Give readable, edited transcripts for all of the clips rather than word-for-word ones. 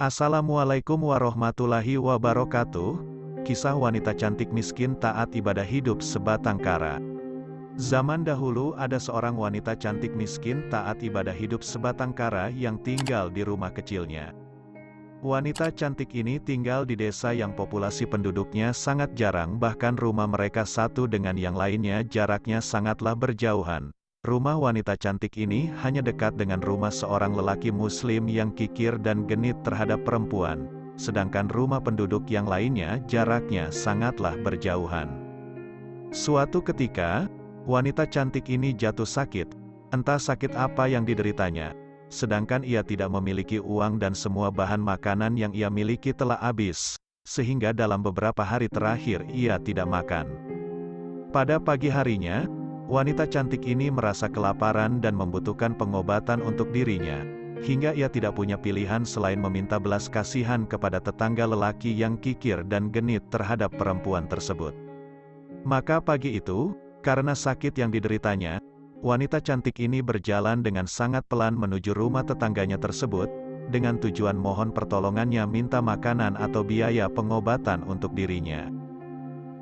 Assalamualaikum warahmatullahi wabarakatuh. Kisah wanita cantik miskin taat ibadah hidup sebatang kara. Zaman dahulu ada seorang wanita cantik miskin taat ibadah hidup sebatang kara yang tinggal di rumah kecilnya. Wanita cantik ini tinggal di desa yang populasi penduduknya sangat jarang, bahkan rumah mereka satu dengan yang lainnya jaraknya sangatlah berjauhan. Rumah wanita cantik ini hanya dekat dengan rumah seorang lelaki muslim yang kikir dan genit terhadap perempuan, sedangkan rumah penduduk yang lainnya jaraknya sangatlah berjauhan. Suatu ketika, wanita cantik ini jatuh sakit, entah sakit apa yang dideritanya, sedangkan ia tidak memiliki uang dan semua bahan makanan yang ia miliki telah habis, sehingga dalam beberapa hari terakhir ia tidak makan. Pada pagi harinya, wanita cantik ini merasa kelaparan dan membutuhkan pengobatan untuk dirinya, hingga ia tidak punya pilihan selain meminta belas kasihan kepada tetangga lelaki yang kikir dan genit terhadap perempuan tersebut. Maka pagi itu, karena sakit yang dideritanya, wanita cantik ini berjalan dengan sangat pelan menuju rumah tetangganya tersebut, dengan tujuan mohon pertolongannya minta makanan atau biaya pengobatan untuk dirinya.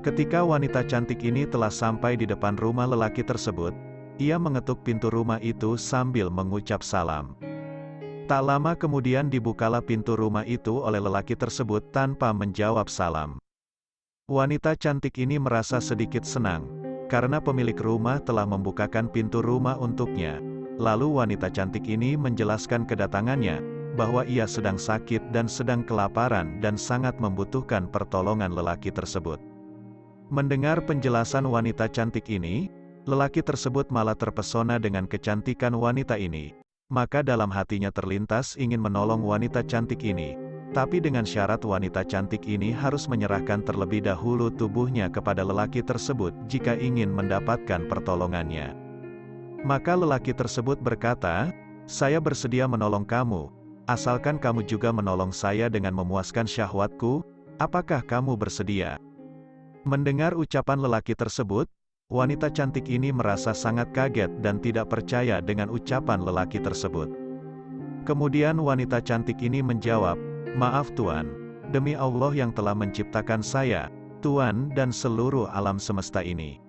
Ketika wanita cantik ini telah sampai di depan rumah lelaki tersebut, ia mengetuk pintu rumah itu sambil mengucap salam. Tak lama kemudian dibukalah pintu rumah itu oleh lelaki tersebut tanpa menjawab salam. Wanita cantik ini merasa sedikit senang, karena pemilik rumah telah membukakan pintu rumah untuknya. Lalu wanita cantik ini menjelaskan kedatangannya, bahwa ia sedang sakit dan sedang kelaparan dan sangat membutuhkan pertolongan lelaki tersebut. Mendengar penjelasan wanita cantik ini, lelaki tersebut malah terpesona dengan kecantikan wanita ini. Maka dalam hatinya terlintas ingin menolong wanita cantik ini, tapi dengan syarat wanita cantik ini harus menyerahkan terlebih dahulu tubuhnya kepada lelaki tersebut jika ingin mendapatkan pertolongannya. Maka lelaki tersebut berkata, "Saya bersedia menolong kamu, asalkan kamu juga menolong saya dengan memuaskan syahwatku. Apakah kamu bersedia?" Mendengar ucapan lelaki tersebut, wanita cantik ini merasa sangat kaget dan tidak percaya dengan ucapan lelaki tersebut. Kemudian wanita cantik ini menjawab, "Maaf Tuan, demi Allah yang telah menciptakan saya, Tuan dan seluruh alam semesta ini.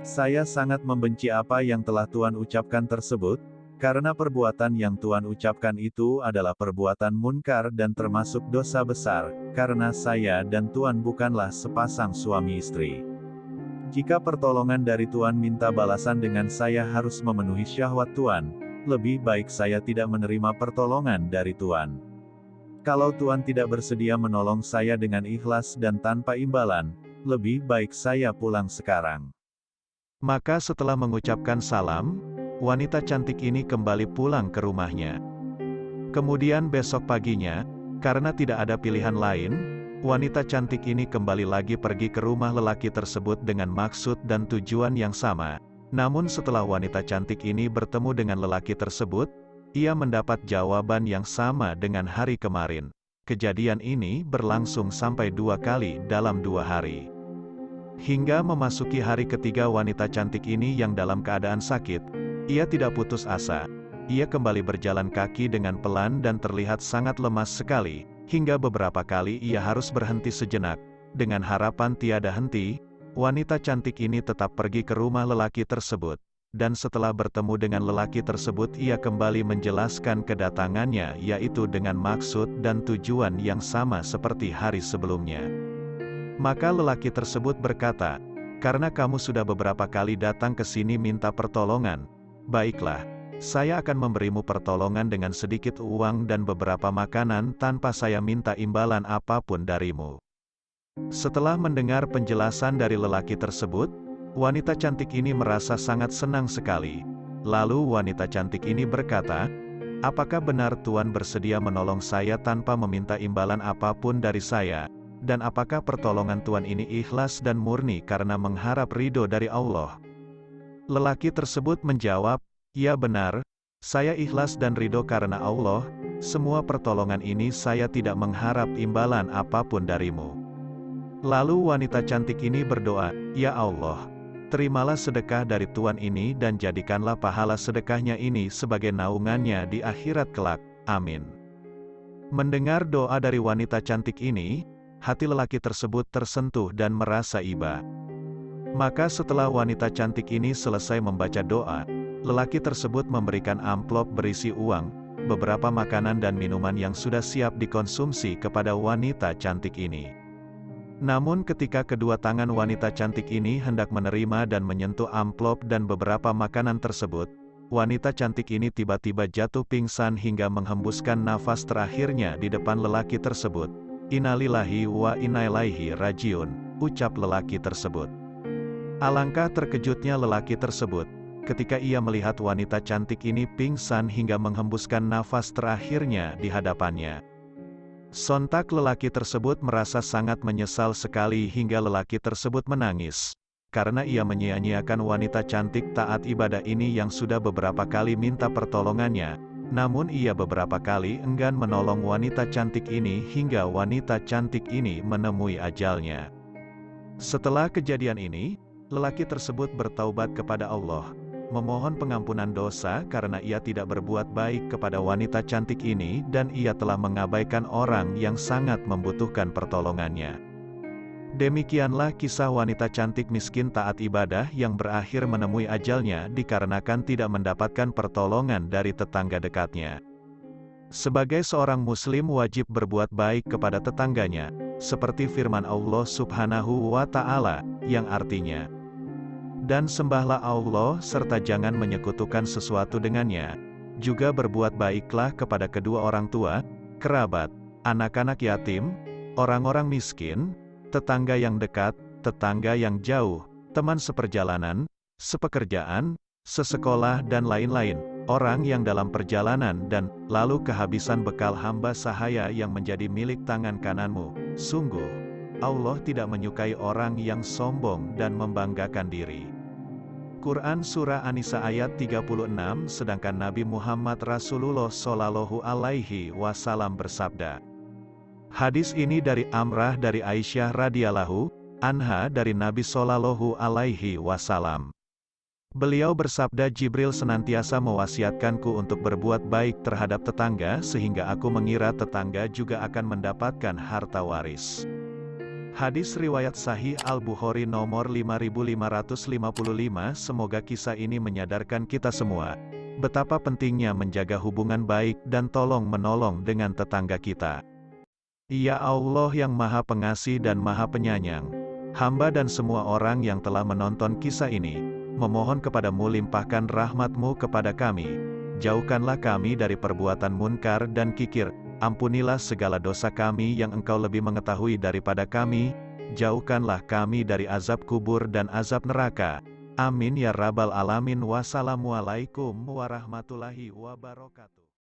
Saya sangat membenci apa yang telah Tuan ucapkan tersebut, karena perbuatan yang Tuan ucapkan itu adalah perbuatan munkar dan termasuk dosa besar, karena saya dan Tuan bukanlah sepasang suami istri. Jika pertolongan dari Tuan minta balasan dengan saya harus memenuhi syahwat Tuan, lebih baik saya tidak menerima pertolongan dari Tuan. Kalau Tuan tidak bersedia menolong saya dengan ikhlas dan tanpa imbalan, lebih baik saya pulang sekarang." Maka setelah mengucapkan salam, wanita cantik ini kembali pulang ke rumahnya. Kemudian besok paginya, karena tidak ada pilihan lain, wanita cantik ini kembali lagi pergi ke rumah lelaki tersebut dengan maksud dan tujuan yang sama. Namun setelah wanita cantik ini bertemu dengan lelaki tersebut, ia mendapat jawaban yang sama dengan hari kemarin. Kejadian ini berlangsung sampai 2 kali dalam 2 hari. Hingga memasuki hari ketiga wanita cantik ini yang dalam keadaan sakit, ia tidak putus asa. Ia kembali berjalan kaki dengan pelan dan terlihat sangat lemas sekali, hingga beberapa kali ia harus berhenti sejenak. Dengan harapan tiada henti, wanita cantik ini tetap pergi ke rumah lelaki tersebut. Dan setelah bertemu dengan lelaki tersebut ia kembali menjelaskan kedatangannya, yaitu dengan maksud dan tujuan yang sama seperti hari sebelumnya. Maka lelaki tersebut berkata, "Karena kamu sudah beberapa kali datang ke sini minta pertolongan, baiklah, saya akan memberimu pertolongan dengan sedikit uang dan beberapa makanan tanpa saya minta imbalan apapun darimu." Setelah mendengar penjelasan dari lelaki tersebut, wanita cantik ini merasa sangat senang sekali. Lalu wanita cantik ini berkata, "Apakah benar Tuan bersedia menolong saya tanpa meminta imbalan apapun dari saya? Dan apakah pertolongan Tuan ini ikhlas dan murni karena mengharap ridho dari Allah?" Lelaki tersebut menjawab, "Ya benar, saya ikhlas dan ridho karena Allah, semua pertolongan ini saya tidak mengharap imbalan apapun darimu." Lalu wanita cantik ini berdoa, "Ya Allah, terimalah sedekah dari Tuan ini dan jadikanlah pahala sedekahnya ini sebagai naungannya di akhirat kelak. Amin." Mendengar doa dari wanita cantik ini, hati lelaki tersebut tersentuh dan merasa iba. Maka setelah wanita cantik ini selesai membaca doa, lelaki tersebut memberikan amplop berisi uang, beberapa makanan dan minuman yang sudah siap dikonsumsi kepada wanita cantik ini. Namun ketika kedua tangan wanita cantik ini hendak menerima dan menyentuh amplop dan beberapa makanan tersebut, wanita cantik ini tiba-tiba jatuh pingsan hingga menghembuskan nafas terakhirnya di depan lelaki tersebut. Innalillahi wa inna ilaihi rajiun, ucap lelaki tersebut. Alangkah terkejutnya lelaki tersebut, ketika ia melihat wanita cantik ini pingsan hingga menghembuskan nafas terakhirnya di hadapannya. Sontak lelaki tersebut merasa sangat menyesal sekali hingga lelaki tersebut menangis. Karena ia menyia-nyiakan wanita cantik taat ibadah ini yang sudah beberapa kali minta pertolongannya, namun ia beberapa kali enggan menolong wanita cantik ini hingga wanita cantik ini menemui ajalnya. Setelah kejadian ini, lelaki tersebut bertaubat kepada Allah, memohon pengampunan dosa karena ia tidak berbuat baik kepada wanita cantik ini dan ia telah mengabaikan orang yang sangat membutuhkan pertolongannya. Demikianlah kisah wanita cantik miskin taat ibadah yang berakhir menemui ajalnya dikarenakan tidak mendapatkan pertolongan dari tetangga dekatnya. Sebagai seorang muslim wajib berbuat baik kepada tetangganya, seperti firman Allah Subhanahu wa Ta'ala, yang artinya, "Dan sembahlah Allah serta jangan menyekutukan sesuatu dengannya, juga berbuat baiklah kepada kedua orang tua, kerabat, anak-anak yatim, orang-orang miskin, tetangga yang dekat, tetangga yang jauh, teman seperjalanan, sepekerjaan, sesekolah dan lain-lain, orang yang dalam perjalanan dan lalu kehabisan bekal hamba sahaya yang menjadi milik tangan kananmu. Sungguh, Allah tidak menyukai orang yang sombong dan membanggakan diri." Quran Surah An-Nisa ayat 36. Sedangkan Nabi Muhammad Rasulullah Shallallahu Alaihi Wasallam bersabda. Hadis ini dari Amrah dari Aisyah radhiyallahu anha dari Nabi Shallallahu Alaihi Wasallam. Beliau bersabda, Jibril senantiasa mewasiatkanku untuk berbuat baik terhadap tetangga sehingga aku mengira tetangga juga akan mendapatkan harta waris. Hadis riwayat Sahih Al-Bukhari nomor 5555. Semoga kisah ini menyadarkan kita semua betapa pentingnya menjaga hubungan baik dan tolong-menolong dengan tetangga kita. Ya Allah yang Maha Pengasih dan Maha Penyayang, hamba dan semua orang yang telah menonton kisah ini, memohon kepadamu limpahkan rahmat-Mu kepada kami, jauhkanlah kami dari perbuatan munkar dan kikir, ampunilah segala dosa kami yang Engkau lebih mengetahui daripada kami, jauhkanlah kami dari azab kubur dan azab neraka. Amin ya rabbal alamin. Wassalamualaikum warahmatullahi wabarakatuh.